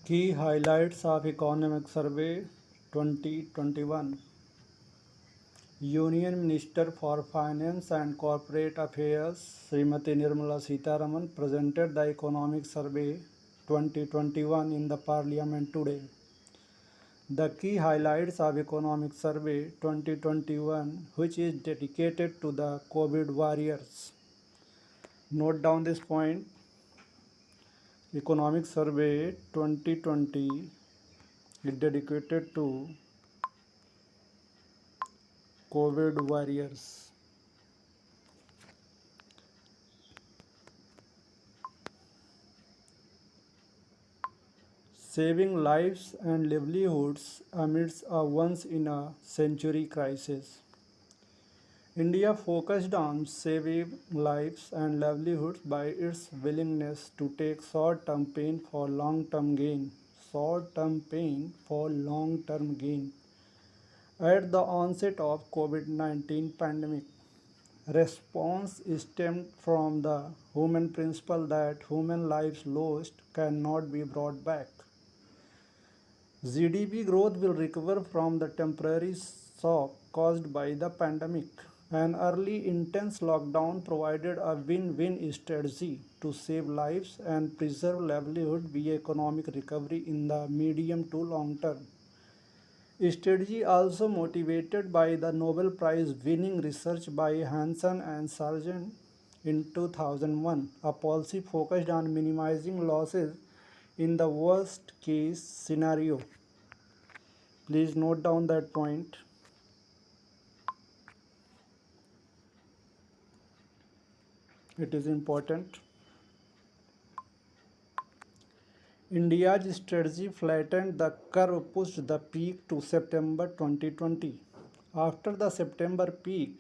Key highlights of Economic Survey 2021. Union Minister for Finance and Corporate Affairs Srimati Nirmala Sitharaman presented the Economic Survey 2021 in the Parliament today. The key highlights of Economic Survey 2021, which is dedicated to the COVID warriors. Note down this point. Economic Survey 2020 is dedicated to COVID warriors. Saving lives and livelihoods amidst a once in a century crisis. India focused on saving lives and livelihoods by its willingness to take short term pain for long term gain. Short term pain for long term gain. At the onset of COVID-19 pandemic, response stemmed from the human principle that human lives lost cannot be brought back. GDP growth will recover from the temporary shock caused by the pandemic. An early intense lockdown provided a win-win strategy to save lives and preserve livelihood via economic recovery in the medium to long term. Strategy also motivated by the Nobel Prize winning research by Hansen and Sargent in 2001, a policy focused on minimizing losses in the worst case scenario. Please note down that point. It is important. India's strategy flattened the curve, pushed the peak to September 2020. After the September peak,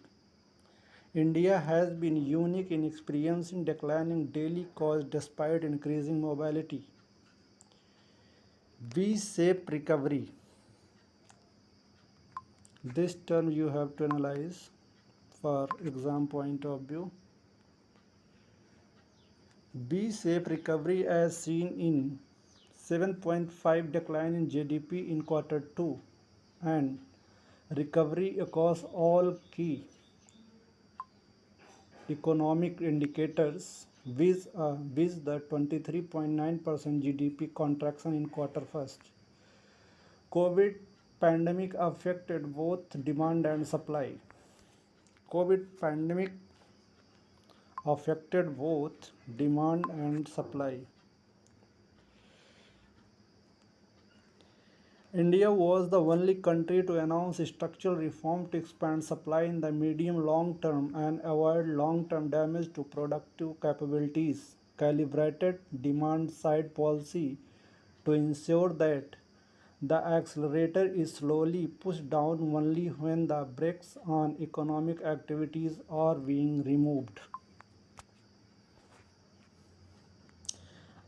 India has been unique in experiencing declining daily costs despite increasing mobility. V-shaped recovery. This term you have to analyze for exam point of view. V-shaped recovery as seen in 7.5 decline in GDP in quarter 2 and recovery across all key economic indicators with the 23.9% GDP contraction in quarter first. COVID pandemic affected both demand and supply. COVID pandemic affected both demand and supply. India was the only country to announce structural reform to expand supply in the medium long term and avoid long term damage to productive capabilities. Calibrated demand side policy to ensure that the accelerator is slowly pushed down only when the brakes on economic activities are being removed.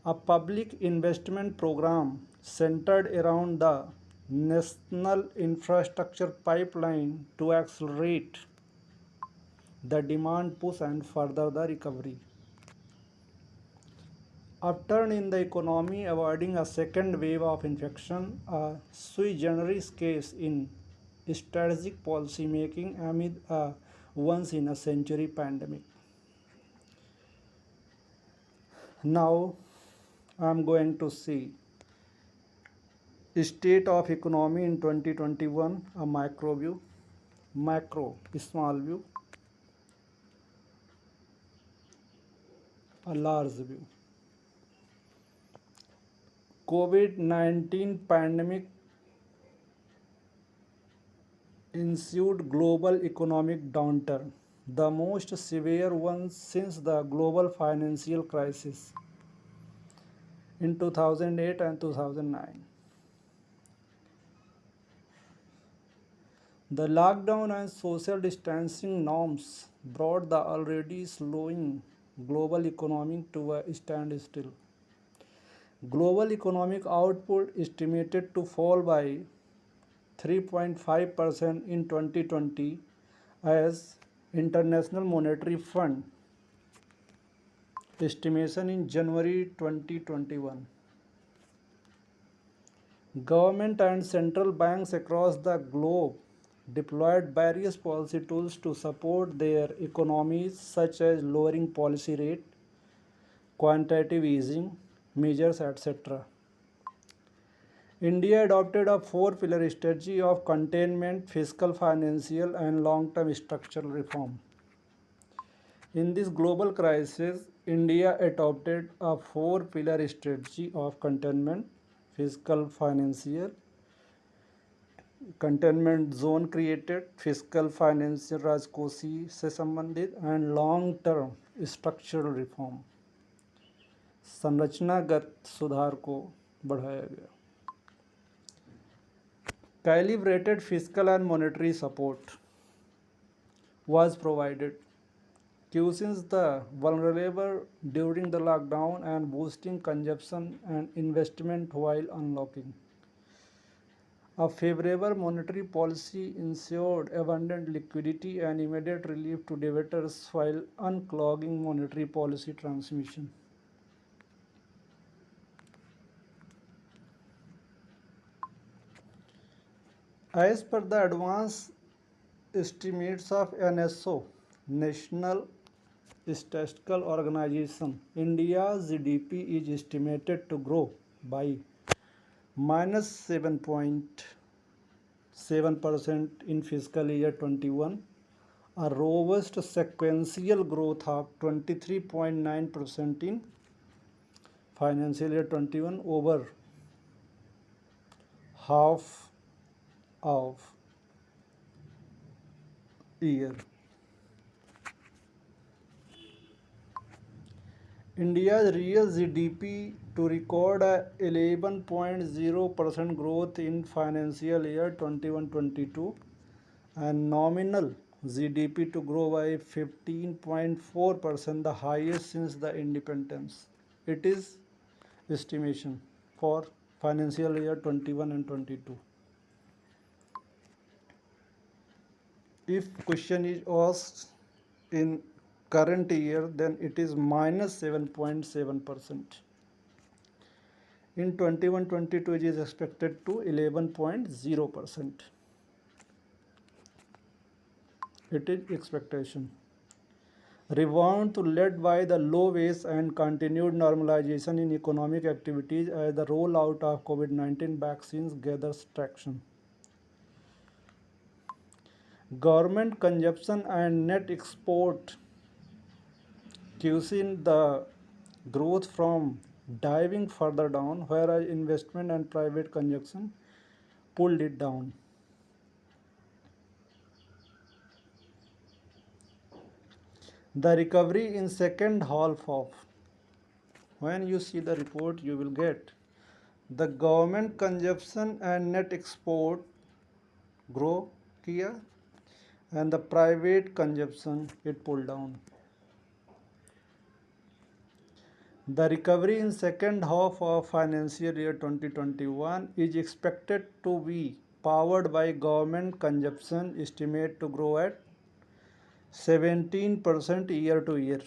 A public investment program centered around the national infrastructure pipeline to accelerate the demand push and further the recovery. Upturn in the economy avoiding a second wave of infection, a sui generis case in strategic policy making amid a once in a century pandemic. Now I am going to see state of economy in 2021, a micro view, macro, small view, a large view. COVID-19 pandemic ensued global economic downturn, the most severe one since the global financial crisis in 2008 and 2009. The lockdown and social distancing norms brought the already slowing global economy to a standstill. Global economic output estimated to fall by 3.5% in 2020 as International Monetary Fund estimation in January 2021. Government and central banks across the globe deployed various policy tools to support their economies, such as lowering policy rate, quantitative easing measures, etc. India adopted a four-pillar strategy of containment, fiscal, financial, and long-term structural reform. In this global crisis, India adopted a four-pillar strategy of containment, fiscal, financial, containment zone created physical financial राजकोषी से संबंधित and long term structural reform संरचनागत सुधार को बढ़ाया गया. Calibrated fiscal and monetary support was provided, cushioning the vulnerable during the lockdown and boosting consumption and investment while unlocking. A favorable monetary policy ensured abundant liquidity and immediate relief to debtors while unclogging monetary policy transmission. As per the advanced estimates of NSO, National Statistical Organization, India's GDP is estimated to grow by -7.7% in fiscal year 21, a robust sequential growth of 23.9% in financial year 21 over half of year. India's real GDP to record a 11.0% growth in financial year 21-22 and nominal GDP to grow by 15.4%, the highest since the independence. It is estimation for financial year 21 and 22. If question is asked in current year, then it is -7.7%. In 21-22 it is expected to 11.0%. It is expectation. Rebound led by the low base and continued normalization in economic activities as the rollout of COVID-19 vaccines gathers traction. Government consumption and net export cushioned the growth from diving further down, whereas investment and private consumption pulled it down. The recovery in second half of, when you see the report you will get the government consumption and net export grow किया and the private consumption it pulled down. The recovery in second half of financial year 2021 is expected to be powered by government consumption estimate to grow at 17% year to year.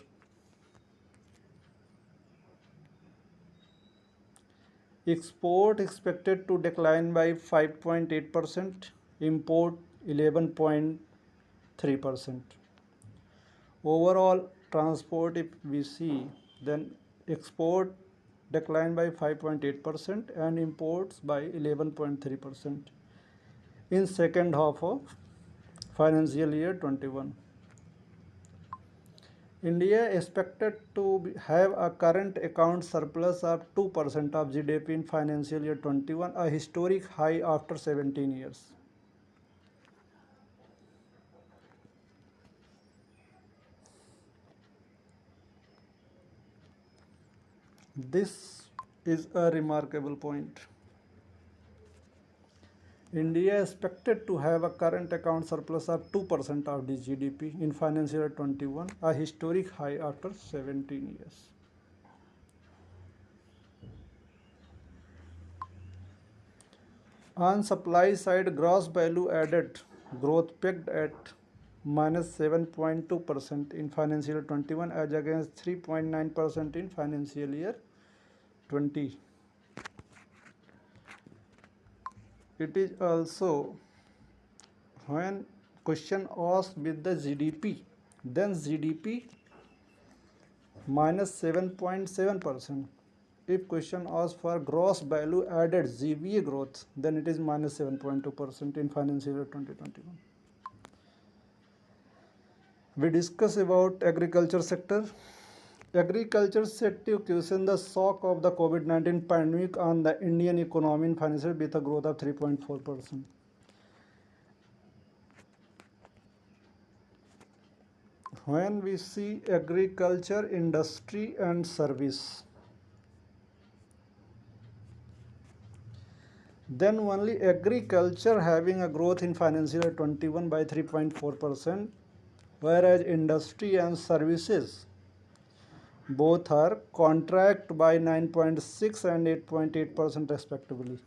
Export expected to decline by 5.8%, import 11.3%. Overall transport, if we see, then export declined by 5.8% and imports by 11.3% in second half of financial year 21. India expected to have a current account surplus of 2% of GDP in financial year 21, a historic high after 17 years. This is a remarkable point. India is expected to have a current account surplus of 2% of the GDP in financial year 21, a historic high after 17 years. On supply side, gross value added growth peaked at -7.2% in financial year 21 as against 3.9% in financial year 20. It is also when question asked with the GDP, then GDP minus 7.7%. If question asks for gross value added GVA growth, then it is minus 7.2% in financial year 2021. We discuss about agriculture sector. Agriculture sector question the shock of the COVID-19 pandemic on the Indian economy in financial with a growth of 3.4%. When we see agriculture, industry and service, then only agriculture having a growth in financial year 21 by 3.4%, whereas industry and services both are contract by 9.6 and 8.8% respectively.